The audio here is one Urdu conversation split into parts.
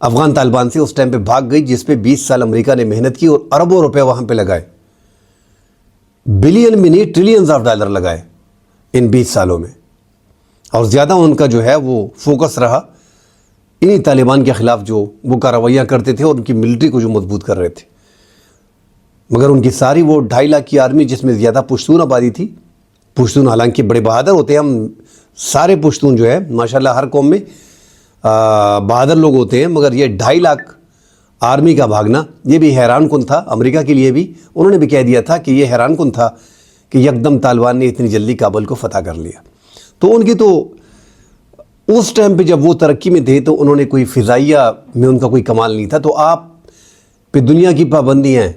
افغان طالبان سے اس ٹائم پہ بھاگ گئی، جس پہ 20 سال امریکہ نے محنت کی اور اربوں روپے وہاں پہ لگائے، بلین میں نہیں ٹریلینز آف ڈالر لگائے ان 20 سالوں میں، اور زیادہ ان کا جو ہے وہ فوکس رہا انہی طالبان کے خلاف جو وہ کارروائیاں کرتے تھے اور ان کی ملٹری کو جو مضبوط کر رہے تھے۔ مگر ان کی ساری وہ 2.5 لاکھ کی آرمی، جس میں زیادہ پشتون آبادی تھی، پشتون حالانکہ بڑے بہادر ہوتے ہیں، ہم سارے پشتون جو ہے ماشاءاللہ ہر قوم میں بہادر لوگ ہوتے ہیں، مگر یہ 2.5 لاکھ آرمی کا بھاگنا یہ بھی حیران کن تھا امریکہ کے لیے بھی۔ انہوں نے بھی کہہ دیا تھا کہ یہ حیران کن تھا کہ یکدم طالبان نے اتنی جلدی کابل کو فتح کر لیا۔ تو ان کی تو اس ٹائم پہ جب وہ ترقی میں تھے تو انہوں نے کوئی فضائیہ میں ان کا کوئی کمال نہیں تھا۔ تو آپ پہ دنیا کی پابندیاں ہیں،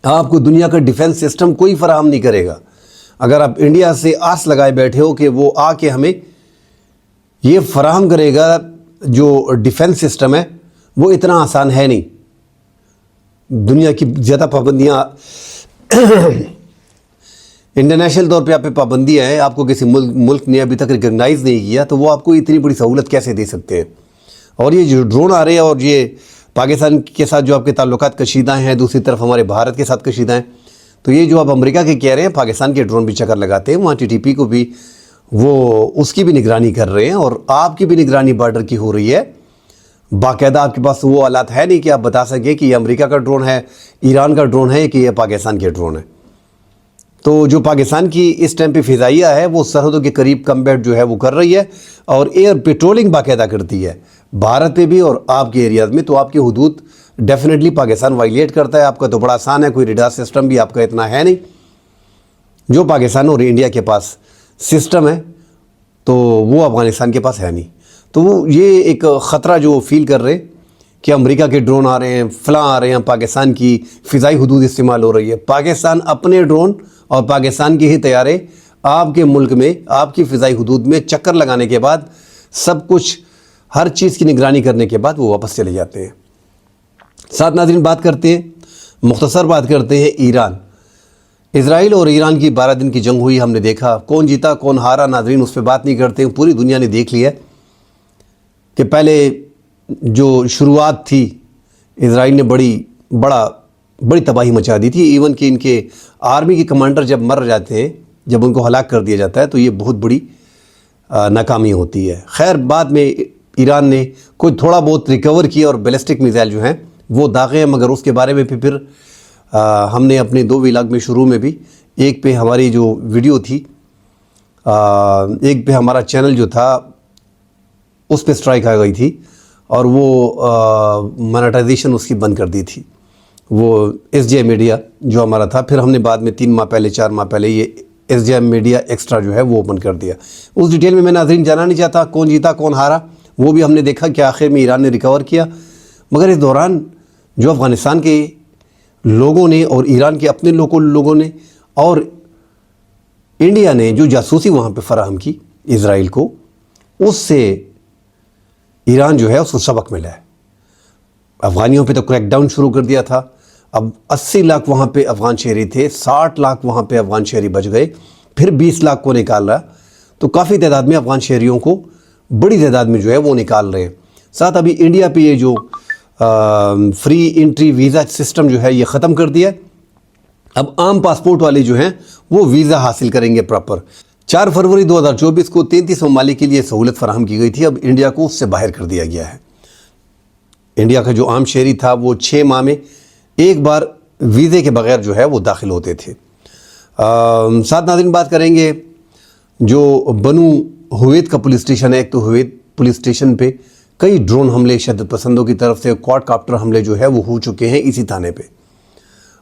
آپ کو دنیا کا ڈیفنس سسٹم کوئی فراہم نہیں کرے گا۔ اگر آپ انڈیا سے آس لگائے بیٹھے ہو کہ وہ آ کے ہمیں یہ فراہم کرے گا جو ڈیفنس سسٹم ہے، وہ اتنا آسان ہے نہیں۔ دنیا کی زیادہ پابندیاں انٹرنیشنل طور پہ آپ پہ پابندیاں ہیں، آپ کو کسی ملک نے ابھی تک ریکگنائز نہیں کیا، تو وہ آپ کو اتنی بڑی سہولت کیسے دے سکتے ہیں؟ اور یہ جو ڈرون آ رہے ہیں اور یہ پاکستان کے ساتھ جو آپ کے تعلقات کشیدہ ہیں، دوسری طرف ہمارے بھارت کے ساتھ کشیدہ ہیں، تو یہ جو آپ امریکہ کے کہہ رہے ہیں پاکستان کے ڈرون بھی چکر لگاتے ہیں، وہاں TTP کو بھی وہ اس کی بھی نگرانی کر رہے ہیں، اور آپ کی بھی نگرانی بارڈر کی ہو رہی ہے۔ باقاعدہ آپ کے پاس وہ آلات ہے نہیں کہ آپ بتا سکیں کہ یہ امریکہ کا ڈرون ہے، ایران کا ڈرون ہے کہ یہ پاکستان کے ڈرون ہے۔ تو جو پاکستان کی اس ٹائم پہ فضائیہ ہے وہ سرحدوں کے قریب کمبیٹ جو ہے وہ کر رہی ہے، اور ایئر پیٹرولنگ باقاعدہ کرتی ہے بھارت پہ بھی اور آپ کے ایریاز میں۔ تو آپ کی حدود ڈیفینیٹلی پاکستان وائلیٹ کرتا ہے۔ آپ کا تو بڑا آسان ہے، کوئی ریڈار سسٹم بھی آپ کا اتنا ہے نہیں جو پاکستان اور انڈیا کے پاس سسٹم ہے، تو وہ افغانستان کے پاس ہے نہیں۔ تو وہ یہ ایک خطرہ جو فیل کر رہے کہ امریکہ کے ڈرون آ رہے ہیں، فلاں آ رہے ہیں، پاکستان کی فضائی حدود استعمال ہو رہی ہے۔ پاکستان اپنے ڈرون اور پاکستان کے ہی طیارے آپ کے ملک میں، آپ کی فضائی حدود میں چکر لگانے کے بعد، سب کچھ ہر چیز کی نگرانی کرنے کے بعد وہ واپس چلے جاتے ہیں۔ ساتھ ناظرین بات کرتے ہیں، مختصر بات کرتے ہیں ایران، اسرائیل اور ایران کی 12 دن کی جنگ ہوئی، ہم نے دیکھا کون جیتا کون ہارا۔ ناظرین اس پہ بات نہیں کرتے ہیں، پوری دنیا نے دیکھ لیا کہ پہلے جو شروعات تھی اسرائیل نے بڑی تباہی مچا دی تھی، ایون کہ ان کے آرمی کے کمانڈر جب مر جاتے ہیں، جب ان کو ہلاک کر دیا جاتا ہے تو یہ بہت بڑی ناکامی ہوتی ہے۔ خیر بعد میں ایران نے کوئی تھوڑا بہت ریکور کیا اور بیلسٹک میزائل جو ہیں وہ داغے ہیں، مگر اس کے بارے میں پھر ہم نے اپنے 2 ولاگ میں شروع میں بھی، ایک پہ ہماری جو ویڈیو تھی، ایک پہ ہمارا چینل جو تھا اس پہ سٹرائک آ گئی تھی اور وہ مانیٹائزیشن اس کی بند کر دی تھی، وہ SJ میڈیا جو ہمارا تھا۔ پھر ہم نے بعد میں 3 ماہ پہلے 4 ماہ پہلے یہ SJ میڈیا ایکسٹرا جو ہے وہ اوپن کر دیا۔ اس ڈیٹیل میں ناظرین جانا نہیں چاہتا کون جیتا کون ہارا، وہ بھی ہم نے دیکھا کہ آخر میں ایران نے ریکور کیا، مگر اس دوران جو افغانستان کے لوگوں نے اور ایران کے اپنے لوگوں نے اور انڈیا نے جو جاسوسی وہاں پہ فراہم کی اسرائیل کو، اس سے ایران جو ہے اس کو سبق ملا ہے۔ افغانیوں پہ تو کریک ڈاؤن شروع کر دیا تھا، اب 80 لاکھ وہاں پہ افغان شہری تھے، 60 لاکھ وہاں پہ افغان شہری بچ گئے، پھر 20 لاکھ کو نکال رہا، تو کافی تعداد میں افغان شہریوں کو بڑی تعداد میں جو ہے وہ نکال رہے ہیں۔ ساتھ ابھی انڈیا پہ یہ جو فری انٹری ویزا سسٹم جو ہے یہ ختم کر دیا ہے، اب عام پاسپورٹ والے جو ہیں وہ ویزا حاصل کریں گے پراپر۔ 4 فروری 2024 کو 33 ممالک کے لیے سہولت فراہم کی گئی تھی، اب انڈیا کو اس سے باہر کر دیا گیا ہے۔ انڈیا کا جو عام شہری تھا وہ 6 ماہ میں ایک بار ویزے کے بغیر جو ہے وہ داخل ہوتے تھے۔ ساتھ ناظرین بات کریں گے جو بنو ہویت کا پولیس اسٹیشن ہے، ایک تو ہویت پولیس اسٹیشن پہ کئی ڈرون حملے شدت پسندوں کی طرف سے، کواد کاپٹر حملے جو ہے وہ ہو چکے ہیں اسی تھانے پہ۔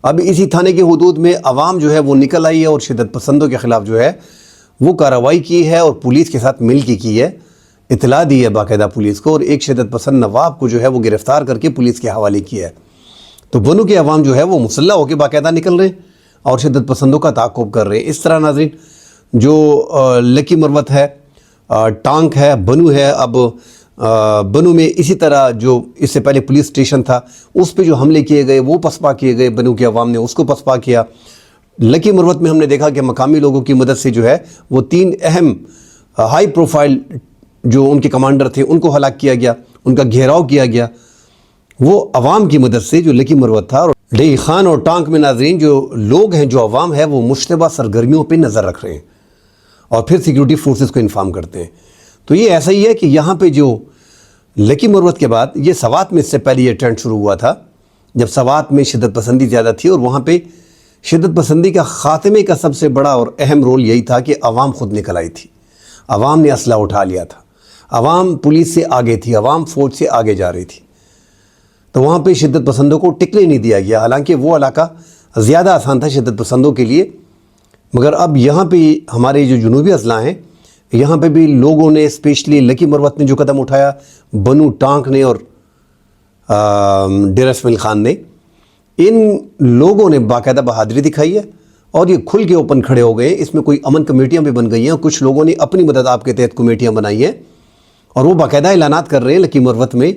اب اسی تھانے کے حدود میں عوام جو ہے وہ نکل آئی ہے اور شدت پسندوں کے خلاف جو ہے وہ کارروائی کی ہے اور پولیس کے ساتھ مل کے کی ہے، اطلاع دی ہے باقاعدہ پولیس کو، اور ایک شدت پسند نواب کو جو ہے وہ گرفتار کر کے پولیس کے حوالے کیا ہے۔ تو بنو کے عوام جو ہے وہ مسلح ہو کے باقاعدہ نکل رہے ہیں اور شدت پسندوں کا تعاقب کر رہے ہیں۔ اس طرح ناظرین جو لکی مروت ہے، ٹانک ہے، بنو ہے، اب بنو میں اسی طرح جو اس سے پہلے پولیس اسٹیشن تھا اس پہ جو حملے کیے گئے وہ پسپا کیے گئے، بنو کے عوام نے اس کو پسپا کیا۔ لکی مروت میں ہم نے دیکھا کہ مقامی لوگوں کی مدد سے جو ہے وہ 3 اہم ہائی پروفائل جو ان کے کمانڈر تھے ان کو ہلاک کیا گیا۔ ان کا گھیراؤ کیا گیا، وہ عوام کی مدد سے جو لکی مروت تھا. اور ڈئی خان اور ٹانک میں ناظرین جو لوگ ہیں، جو عوام ہے، وہ مشتبہ سرگرمیوں پہ نظر رکھ رہے ہیں اور پھر سیکیورٹی فورسز کو انفارم کرتے ہیں. تو یہ ایسا ہی ہے کہ یہاں پہ جو لکی مروت کے بعد یہ سوات میں اس سے پہلے یہ ٹرینڈ شروع ہوا تھا، جب سوات میں شدت پسندی زیادہ تھی، اور وہاں پہ شدت پسندی کا خاتمے کا سب سے بڑا اور اہم رول یہی تھا کہ عوام خود نکل آئی تھی. عوام نے اسلحہ اٹھا لیا تھا، عوام پولیس سے آگے تھی، عوام فوج سے آگے جا رہی تھی. تو وہاں پہ شدت پسندوں کو ٹکنے نہیں دیا گیا، حالانکہ وہ علاقہ زیادہ آسان تھا شدت پسندوں کے لیے. مگر اب یہاں پہ ہمارے جو جنوبی اضلاع ہیں، یہاں پہ بھی لوگوں نے، اسپیشلی لکی مروت نے جو قدم اٹھایا، بنو ٹانک نے اور ڈیرہ اسماعیل خان نے، ان لوگوں نے باقاعدہ بہادری دکھائی ہے اور یہ کھل کے اوپن کھڑے ہو گئے. اس میں کوئی امن کمیٹیاں بھی بن گئی ہیں، کچھ لوگوں نے اپنی مدد آپ کے تحت کمیٹیاں بنائی ہیں اور وہ باقاعدہ اعلانات کر رہے ہیں لکی مروت میں،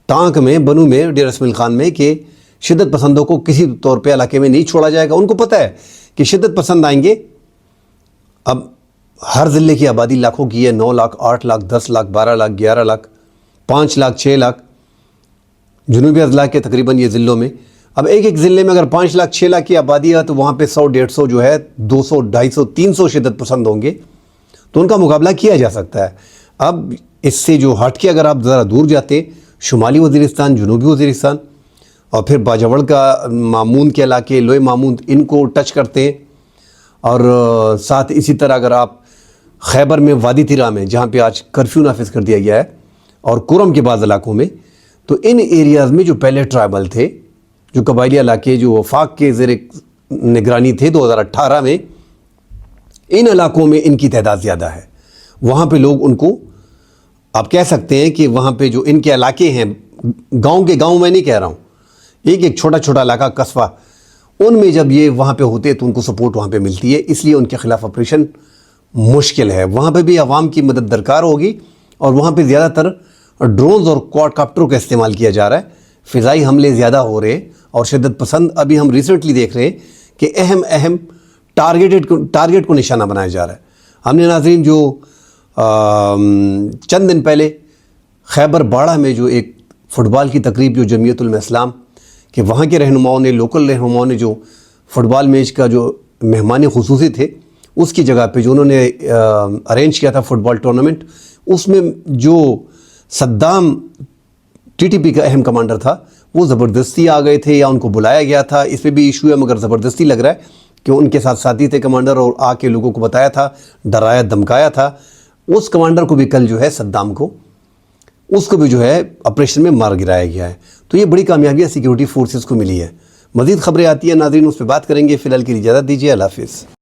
ٹانک میں، بنو میں، ڈیرہ اسماعیل خان میں، کہ شدت پسندوں کو کسی طور پہ علاقے میں نہیں چھوڑا جائے گا. ان کو پتہ ہے کہ شدت پسند آئیں گے. اب ہر ضلع کی آبادی لاکھوں کی ہے، 9 لاکھ، 8 لاکھ، 10 لاکھ، 12 لاکھ، 11 لاکھ، 5 لاکھ، 6 لاکھ جنوبی اضلاع کے تقریباً یہ ضلعوں میں. اب ایک ایک ضلع میں اگر 5 لاکھ 6 لاکھ کی آبادی ہے تو وہاں پہ 100 150 جو ہے 200 250 300 شدت پسند ہوں گے، تو ان کا مقابلہ کیا جا سکتا ہے. اب اس سے جو ہٹ کے اگر آپ ذرا دور جاتے، شمالی وزیرستان، جنوبی وزیرستان اور پھر باجوڑ کا مامون کے علاقے، لوئے مامون، ان کو ٹچ کرتے ہیں. اور ساتھ اسی طرح اگر آپ خیبر میں وادی طیرہ میں، جہاں پہ آج کرفیو نافذ کر دیا گیا ہے، اور کرم کے بعض علاقوں میں، تو ان ایریاز میں جو پہلے ٹرائبل تھے، جو قبائلی علاقے جو وفاق کے زیر نگرانی تھے 2018 میں، ان علاقوں میں ان کی تعداد زیادہ ہے. وہاں پہ لوگ ان کو، آپ کہہ سکتے ہیں کہ وہاں پہ جو ان کے علاقے ہیں، گاؤں کے گاؤں میں نہیں کہہ رہا ہوں، ایک ایک چھوٹا چھوٹا علاقہ، قصبہ، ان میں جب یہ وہاں پہ ہوتے تو ان کو سپورٹ وہاں پہ ملتی ہے، اس لیے ان کے خلاف آپریشن مشکل ہے. وہاں پہ بھی عوام کی مدد درکار ہوگی، اور وہاں پہ زیادہ تر ڈرونز اور کوڈ کاپٹروں کا استعمال کیا جا رہا ہے. فضائی حملے زیادہ ہو رہے ہیں، اور شدت پسند ابھی ہم ریسنٹلی دیکھ رہے ہیں کہ اہم ٹارگٹ کو نشانہ بنایا جا رہا ہے. ہم نے ناظرین جو چند دن پہلے خیبر باڑہ میں جو ایک فٹ بال کی تقریب جو جمعیت علماء اسلام کہ وہاں کے رہنماؤں نے، لوکل رہنماؤں نے جو فٹ بال میچ کا جو مہمان خصوصی تھے، اس کی جگہ پہ جو انہوں نے ارینج کیا تھا فٹ بال ٹورنامنٹ، اس میں جو صدام ٹی ٹی پی کا اہم کمانڈر تھا، وہ زبردستی آ گئے تھے یا ان کو بلایا گیا تھا، اس پہ بھی ایشو ہے. مگر زبردستی لگ رہا ہے کہ ان کے ساتھ ساتھی تھے کمانڈر، اور آ کے لوگوں کو بتایا تھا، ڈرایا دھمکایا تھا. اس کمانڈر کو بھی کل جو ہے، صدام کو، اس کو بھی جو ہے آپریشن میں مار گرایا گیا ہے. تو یہ بڑی کامیابیاں سیکیورٹی فورسز کو ملی ہے. مزید خبریں آتی ہیں ناظرین، اس پہ بات کریں گے. فی الحال کے لیے اجازت دیجیے. اللہ حافظ.